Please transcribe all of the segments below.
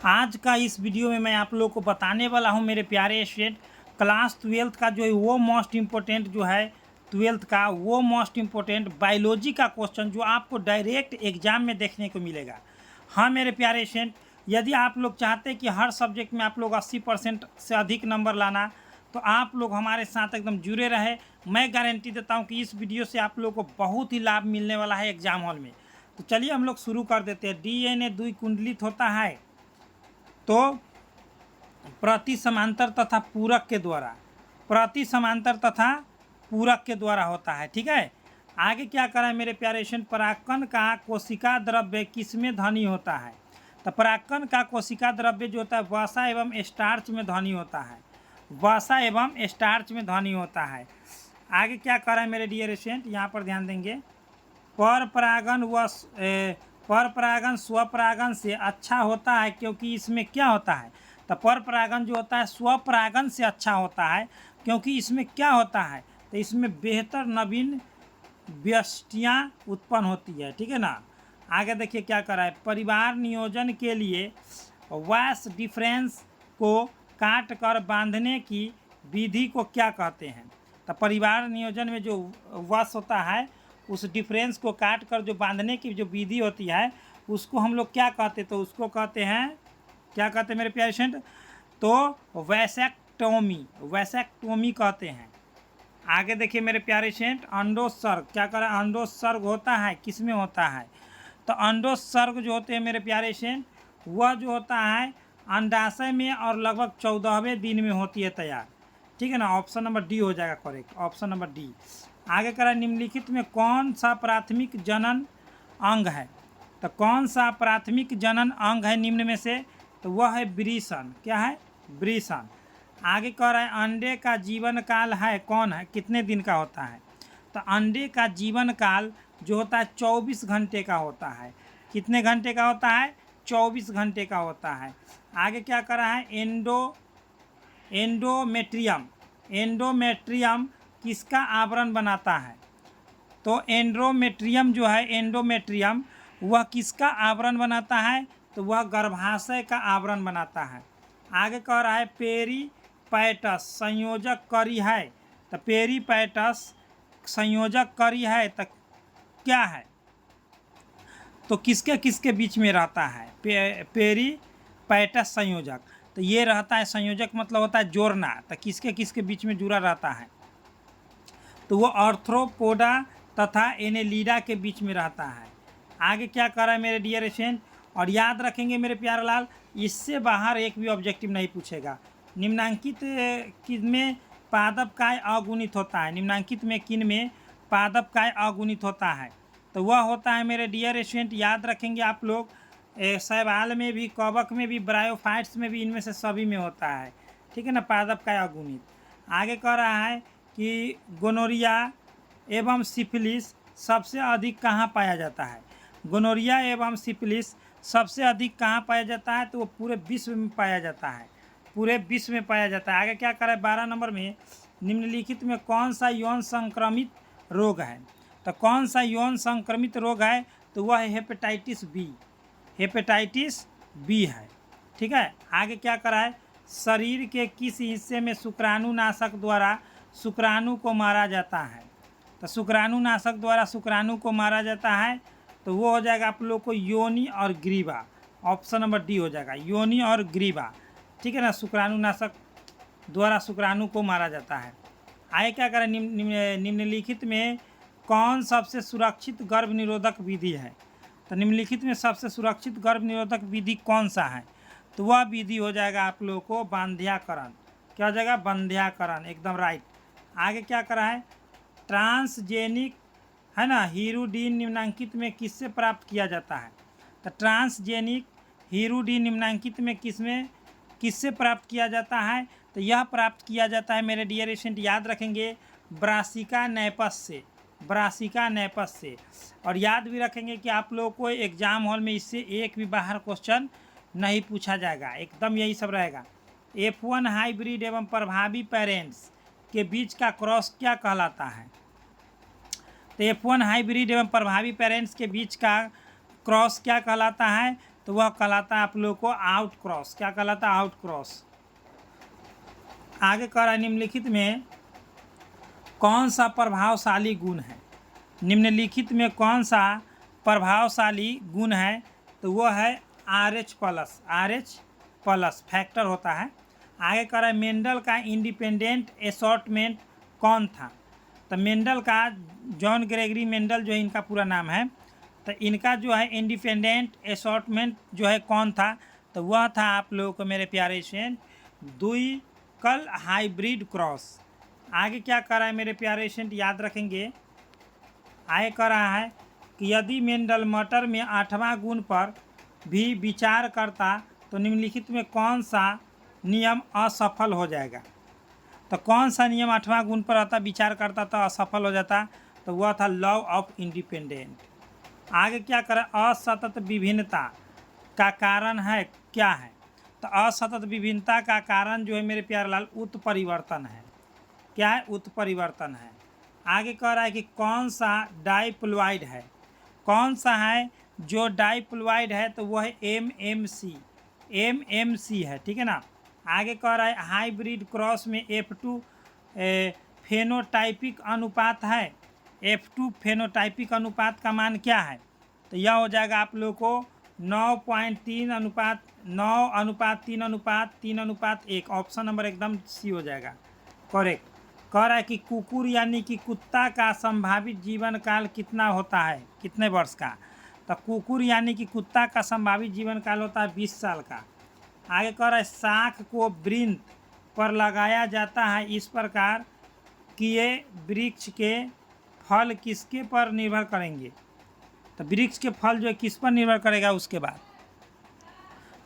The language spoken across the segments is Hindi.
आज का इस वीडियो में मैं आप लोगों को बताने वाला हूं मेरे प्यारे स्टूडेंट, क्लास 12th का जो है वो मोस्ट इम्पोर्टेंट जो है 12th का वो मोस्ट इम्पोर्टेंट बायोलॉजी का क्वेश्चन जो आपको डायरेक्ट एग्जाम में देखने को मिलेगा। हाँ मेरे प्यारे स्टूडेंट, यदि आप लोग चाहते हैं कि हर सब्जेक्ट में आप लोग 80% से अधिक नंबर लाना, तो आप लोग हमारे साथ एकदम जुड़े रहे। मैं गारंटी देता हूँ कि इस वीडियो से आप लोग को बहुत ही लाभ मिलने वाला है एग्जाम हॉल में। तो चलिए हम लोग शुरू कर देते हैं। DNA द्विकुंडलित होता है तो प्रति समांतर तथा पूरक के द्वारा, प्रति समांतर तथा पूरक के द्वारा होता है। ठीक है, आगे क्या करा है मेरे प्यारे स्टूडेंट, परागकण का कोशिका द्रव्य किसमें धनी होता है? तो परागकण का कोशिका द्रव्य जो होता है वसा एवं स्टार्च में धनी होता है, वसा एवं स्टार्च में धनी होता है। आगे क्या कर रहा है मेरे डियर स्टूडेंट, यहाँ पर ध्यान देंगे। पर परागण स्वपरागण से अच्छा होता है क्योंकि इसमें क्या होता है? तो पर परागण जो होता है स्वपरागण से अच्छा होता है क्योंकि इसमें क्या होता है? तो इसमें बेहतर नवीन व्यष्टियाँ उत्पन्न होती है। ठीक है ना। आगे देखिए क्या कर रहा है, परिवार नियोजन के लिए वैस डिफरेंस को काट कर बांधने की विधि को क्या कहते हैं? तो परिवार नियोजन में जो वश होता है उस डिफरेंस को काट कर जो बांधने की जो विधि होती है उसको हम लोग क्या कहते हैं? तो उसको कहते हैं, क्या कहते हैं मेरे प्यारे स्टूडेंट? तो वैसेक्टोमी, वैसेक्टोमी कहते हैं। आगे देखिए मेरे प्यारे स्टूडेंट, अंडोत्सर्ग क्या करें, अंडोत्सर्ग होता है किस में होता है? तो अंडोत्सर्ग जो होते हैं मेरे प्यारे स्टूडेंट वह जो होता है अंडाशय में और लगभग 14वें दिन में होती है तैयार। ठीक है ना, ऑप्शन नंबर डी हो जाएगा करेक्ट, ऑप्शन नंबर डी। आगे करें, निम्नलिखित में कौन सा प्राथमिक जनन अंग है? तो कौन सा प्राथमिक जनन अंग है निम्न में से? तो वह है वृषण। क्या है? वृषण। आगे कह रहा है अंडे का जीवन काल है कौन है, कितने दिन का होता है? तो अंडे का जीवन काल जो होता है 24 घंटे का होता है। कितने घंटे का होता है? 24 घंटे का होता है। आगे क्या कर रहा है, एंडोमेट्रियम, एंडोमेट्रियम किसका आवरण बनाता है? तो एंडोमेट्रियम जो है, एंडोमेट्रियम वह किसका आवरण बनाता है? तो वह गर्भाशय का आवरण बनाता है। आगे कह रहा है पेरीपैटस संयोजक करी है। तो पेरीपैटस संयोजक करी है तो क्या है? तो किसके किसके बीच में रहता है पेरीपैटस संयोजक? तो ये रहता है संयोजक मतलब होता है जोड़ना, तो किसके किसके बीच में जुड़ा रहता है? तो वो आर्थ्रोपोडा तथा एनेलिडा के बीच में रहता है। आगे क्या कर रहा है मेरे डियर स्टूडेंट, और याद रखेंगे मेरे प्यारे लाल, इससे बाहर एक भी ऑब्जेक्टिव नहीं पूछेगा। निम्नांकित किन में पादप काय अगुणित होता है? निम्नांकित में किन में पादप काय अगुणित होता है? तो वह होता है मेरे डियर स्टूडेंट, याद रखेंगे आप लोग, शैवाल में भी, कवक में भी, ब्रायोफाइट्स में भी, इनमें से सभी में होता है। ठीक है ना, पादप काय अगुणित। आगे कह रहा है कि गोनोरिया एवं सिफिलिस सबसे अधिक कहाँ पाया जाता है? गोनोरिया एवं सिफिलिस सबसे अधिक कहाँ पाया जाता है? तो वो पूरे विश्व में पाया जाता है, पूरे विश्व में पाया जाता है। आगे क्या करें 12 नंबर में, निम्नलिखित में कौन सा यौन संक्रमित रोग है? तो कौन सा यौन संक्रमित रोग है? तो वह है हेपेटाइटिस बी, हेपेटाइटिस बी है। ठीक है, आगे क्या करा है, शरीर के किस हिस्से में शुक्राणुनाशक द्वारा शुक्राणु को मारा जाता है? तो शुक्राणुनाशक द्वारा शुक्राणु को मारा जाता है तो वो हो जाएगा आप लोग को योनि और ग्रीवा, ऑप्शन नंबर डी हो जाएगा, योनि और ग्रीवा। ठीक है ना, शुक्राणुनाशक द्वारा शुक्राणु को मारा जाता है। आगे क्या करें, निम्नलिखित में कौन सबसे सुरक्षित गर्भ निरोधक विधि है? तो निम्नलिखित में सबसे सुरक्षित गर्भ निरोधक विधि कौन सा है? तो वह विधि हो जाएगा आप लोगों को बांध्याकरण। क्या हो जाएगा? बांध्याकरण, एकदम राइट। आगे क्या करा है, ट्रांसजेनिक है ना हीरोडीन निम्नांकित में किससे प्राप्त किया जाता है? तो ट्रांसजेनिक हीरोडीन निम्नांकित में किससे प्राप्त किया जाता है? तो यह प्राप्त किया जाता है मेरे डियर स्टूडेंट, याद रखेंगे, ब्रासिका नेपस से, ब्रासिका नेपस से। और याद भी रखेंगे कि आप लोगों को एग्जाम हॉल में इससे एक भी बाहर क्वेश्चन नहीं पूछा जाएगा, एकदम यही सब रहेगा। F1 हाइब्रिड एवं प्रभावी पेरेंट्स के बीच का क्रॉस क्या कहलाता है? तो F1 हाइब्रिड एवं प्रभावी पेरेंट्स के बीच का क्रॉस क्या कहलाता है? तो वह कहलाता है आप लोगों को आउट क्रॉस। क्या कहलाता है? Out cross. आगे कह रहा है निम्नलिखित में कौन सा प्रभावशाली गुण है? निम्नलिखित में कौन सा प्रभावशाली गुण है? तो वह है RH plus. RH plus factor होता है। आगे कह रहा है मेंडल का इंडिपेंडेंट असॉर्टमेंट कौन था? तो मेंडल का जॉन ग्रेगरी मेंडल जो है इनका पूरा नाम है, तो इनका जो है इंडिपेंडेंट असॉर्टमेंट जो है कौन था? तो वह था आप लोगों को मेरे प्यारे स्टूडेंट द्विकल हाइब्रिड क्रॉस। आगे क्या कर रहा है मेरे प्यारे स्टूडेंट, याद रखेंगे। आगे कह रहा है कि यदि मेंडल मटर में 8वां गुण पर भी विचार करता तो निम्नलिखित में कौन सा नियम असफल हो जाएगा? तो कौन सा नियम 8वां गुण पर आता विचार करता तो असफल हो जाता? तो वह था लॉ ऑफ इंडिपेंडेंट। आगे क्या करें? असतत विभिन्नता का कारण है क्या है? तो असतत विभिन्नता का कारण जो है मेरे प्यारे लाल उत्परिवर्तन है। क्या है? उत्परिवर्तन है। आगे कह रहा है कि कौन सा डाइप्लॉइड है? कौन सा है जो डाइप्लॉइड है? तो वह है MMC। MMC है, ठीक है ना। आगे कह रहा है हाइब्रिड क्रॉस में F2 फेनोटाइपिक अनुपात है। F2 फेनोटाइपिक अनुपात का मान क्या है? तो यह हो जाएगा आप लोगों को 9.3 अनुपात 9 अनुपात 3 अनुपात 3 अनुपात 1। ऑप्शन नंबर एकदम सी हो जाएगा करेक्ट। कह रहा है कि कुकुर यानी कि कुत्ता का संभावित जीवन काल कितना होता है? कितने वर्ष का? तो कुकुर यानी कि कुत्ता का संभावित जीवन काल होता है 20 साल का। आगे कह रहा है शाख को वृंत पर लगाया जाता है इस प्रकार कि ये वृक्ष के फल किसके पर निर्भर करेंगे? तो वृक्ष के फल जो है किस पर निर्भर करेगा उसके बाद?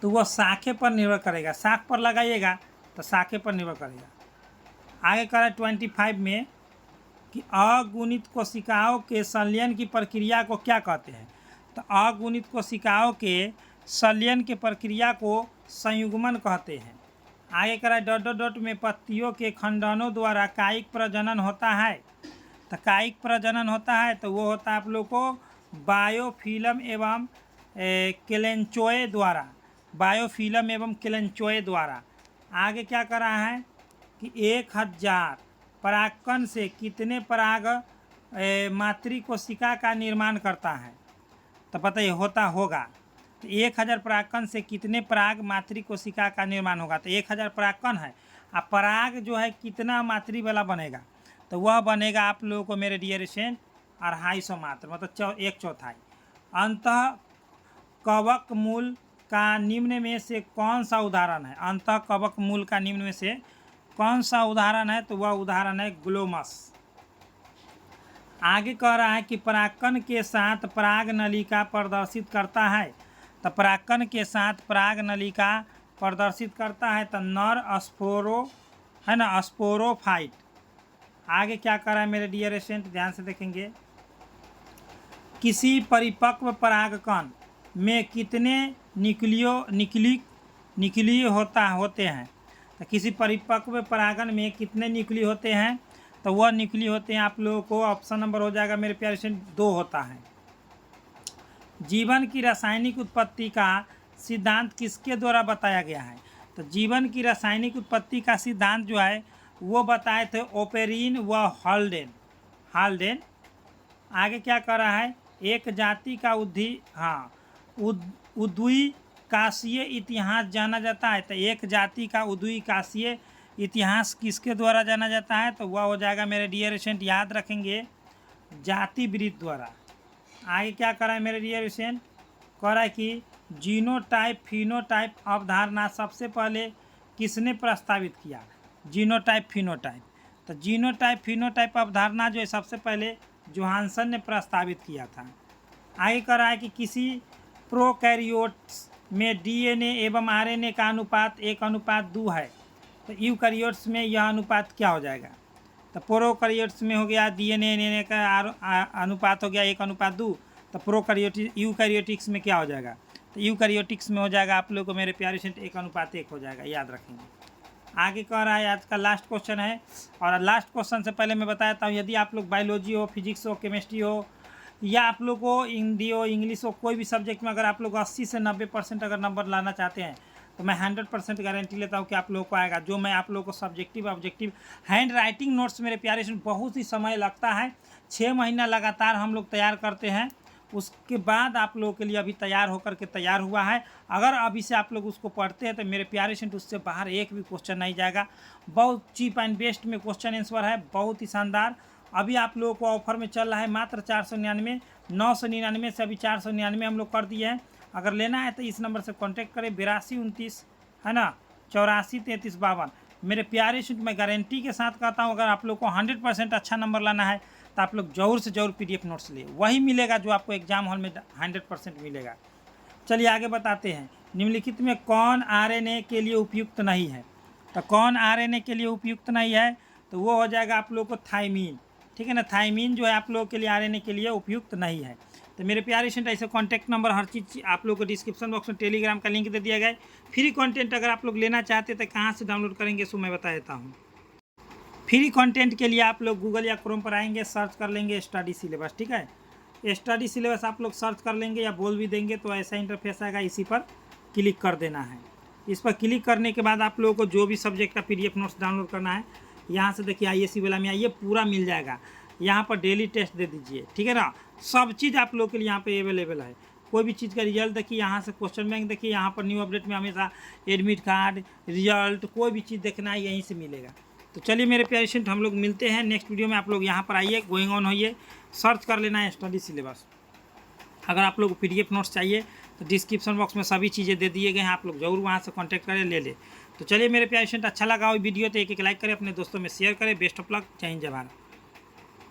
तो वह शाखे पर निर्भर करेगा। शाख पर लगाइएगा तो शाखे पर निर्भर करेगा। आगे कह रहा है 25 में कि अगुणित कोशिकाओं के संलयन की प्रक्रिया को क्या कहते हैं? तो अगुणित कोशिकाओं के संलयन की प्रक्रिया को संयुग्मन कहते हैं। आगे कह रहा है डॉट डॉट डॉट में पत्तियों के खंडनों द्वारा कायिक प्रजनन होता है। तो कायिक प्रजनन होता है तो वो होता है आप लोग को बायोफिल्म एवं केलेंचोए द्वारा। बायोफिल्म एवं केलेंचोए द्वारा। आगे क्या कर रहा है कि 1000 परागकण से कितने पराग मातृ कोशिका का निर्माण करता है? तो बताइए होता होगा। तो 1000 परागकण से कितने पराग मातृ कोशिका का निर्माण होगा? तो 1000 परागकण है, अब पराग जो है कितना मातृ वाला बनेगा? तो वह बनेगा आप लोगों को मेरे डियर स्टूडेंट 250 मात्र, मतलब 1/4। अंतः कवक मूल का निम्न में से कौन सा उदाहरण है? अंतः कवक मूल का निम्न में से कौन सा उदाहरण है? तो वह उदाहरण है ग्लोमस। आगे कह रहा है कि परागकण के साथ पराग नलिका प्रदर्शित करता है। तो परागकण के साथ पराग नलिका प्रदर्शित करता है तो नर स्पोरो है ना, स्पोरोफाइट। आगे क्या कर रहा है मेरे डियर स्टूडेंट, ध्यान से देखेंगे। किसी परिपक्व परागकण में कितने न्यूक्लियो होते हैं? तो किसी परिपक्व परागण में कितने न्यूक्लियो होते हैं? तो वह न्यूक्लियो होते हैं आप लोगों को ऑप्शन नंबर हो जाएगा मेरे प्यारे स्टूडेंट 2 होता है। जीवन की रासायनिक उत्पत्ति का सिद्धांत किसके द्वारा बताया गया है? तो जीवन की रासायनिक उत्पत्ति का सिद्धांत जो है वो बताए थे ओपेरिन व हाल्डेन। आगे क्या कर रहा है? एक जाति का उद्विकाशीय इतिहास जाना जाता है। तो एक जाति का उद्विकाशीय इतिहास किसके द्वारा जाना जाता है? तो वह हो जाएगा मेरे डियर स्टूडेंट, याद रखेंगे, जाति वृत्त द्वारा। आगे क्या कर रहा है मेरे डियर स्टूडेंट, कह रहा है कि जीनोटाइप फिनोटाइप अवधारणा सबसे पहले किसने प्रस्तावित किया? Genotype phenotype. तो जीनोटाइप फिनोटाइप अवधारणा जो है सबसे पहले जोहानसन ने प्रस्तावित किया था। आगे कह रहा है कि किसी प्रोकैरियोट्स में DNA एवं RNA का अनुपात 1:2 है। तो यूकैरियोट्स में यह अनुपात क्या हो जाएगा? तो प्रोकैरियोट्स में हो गया DNA NA का अनुपात हो गया 1:2। तो यूकैरियोटिक्स में क्या हो जाएगा? तो यूकैरियोटिक्स में हो जाएगा आप लोग को मेरे प्यारे स्टूडेंट 1:1 हो जाएगा, याद रखेंगे। आगे कह रहा है आज का लास्ट क्वेश्चन है, और लास्ट क्वेश्चन से पहले मैं बताता हूँ, यदि आप लोग बायोलॉजी हो, फिजिक्स हो, केमिस्ट्री हो या आप लोग को हिंदी हो, इंग्लिश हो, कोई भी सब्जेक्ट में अगर आप लोग 80 से 90% अगर नंबर लाना चाहते हैं तो मैं 100% गारंटी लेता हूँ कि आप लोगों को आएगा। जो मैं आप लोगों को subjective objective hand writing notes मेरे प्यारे स्टूडेंट बहुत ही समय लगता है, 6 महीना लगातार हम लोग तैयार करते हैं, उसके बाद आप लोगों के लिए अभी तैयार होकर के तैयार हुआ है। अगर अभी से आप लोग उसको पढ़ते हैं तो मेरे प्यारे स्टूडेंट उससे बाहर एक भी क्वेश्चन नहीं जाएगा। बहुत चीप एंड बेस्ट में क्वेश्चन आंसर है, बहुत ही शानदार। अभी आप लोगों को ऑफर में चल रहा है मात्र 499, 999 से अभी 499 हम लोग कर दिए हैं। अगर लेना है तो इस नंबर से कांटेक्ट करें, 8229 है ना 843352। मेरे प्यारे स्टूडेंट मैं गारंटी के साथ कहता हूँ, अगर आप लोग को 100% अच्छा नंबर लाना है तो आप लोग ज़रूर से ज़रूर PDF नोट्स ले, वही मिलेगा जो आपको एग्जाम हॉल में 100% मिलेगा। चलिए आगे बताते हैं। निम्नलिखित में कौन RNA के लिए उपयुक्त नहीं है? तो कौन RNA के लिए उपयुक्त नहीं है? तो वो हो जाएगा आप लोग को थायमीन, ठीक है ना। थायमीन जो है आप लोगों के लिए RNA के लिए उपयुक्त नहीं है। तो मेरे प्यारे स्टूडेंट ऐसे कॉन्टैक्ट नंबर हर चीज़ आप लोग को डिस्क्रिप्शन बॉक्स में टेलीग्राम का लिंक दे दिया गया है। फ्री कंटेंट अगर आप लोग लेना चाहते तो कहाँ से डाउनलोड करेंगे सो मैं बता देता हूँ। फ्री कंटेंट के लिए आप लोग गूगल या क्रोम पर आएंगे, सर्च कर लेंगे स्टडी सिलेबस, ठीक है। स्टडी सिलेबस आप लोग सर्च कर लेंगे या बोल भी देंगे तो ऐसा इंटरफेस आएगा, इसी पर क्लिक कर देना है। इस पर क्लिक करने के बाद आप लोगों को जो भी सब्जेक्ट का PDF नोट्स डाउनलोड करना है, यहाँ से देखिए ISC वाला में आइए, पूरा मिल जाएगा। यहाँ पर डेली टेस्ट दे दीजिए, ठीक है ना। सब चीज़ आप लोगों के लिए यहाँ पे अवेलेबल है। कोई भी चीज़ का रिजल्ट देखिए, यहाँ से क्वेश्चन बैंक देखिए, यहाँ पर न्यू अपडेट में हमेशा एडमिट कार्ड, रिजल्ट, कोई भी चीज़ देखना है यहीं से मिलेगा। तो चलिए मेरे प्यारे स्टूडेंट हम लोग मिलते हैं नेक्स्ट वीडियो में। आप लोग यहाँ पर आइए, गोइंग ऑन होइए, सर्च कर लेना है स्टडी सिलेबस। अगर आप लोग को PDF नोट्स चाहिए तो डिस्क्रिप्शन बॉक्स में सभी चीज़ें दे दिए गए हैं, आप लोग ज़रूर वहाँ से कांटेक्ट करें, ले ले। तो चलिए मेरे प्यारे स्टूडेंट अच्छा लगा हो वीडियो तो एक लाइक करें, अपने दोस्तों में शेयर करें। बेस्ट ऑफ लक, जय हिंद जय भारत।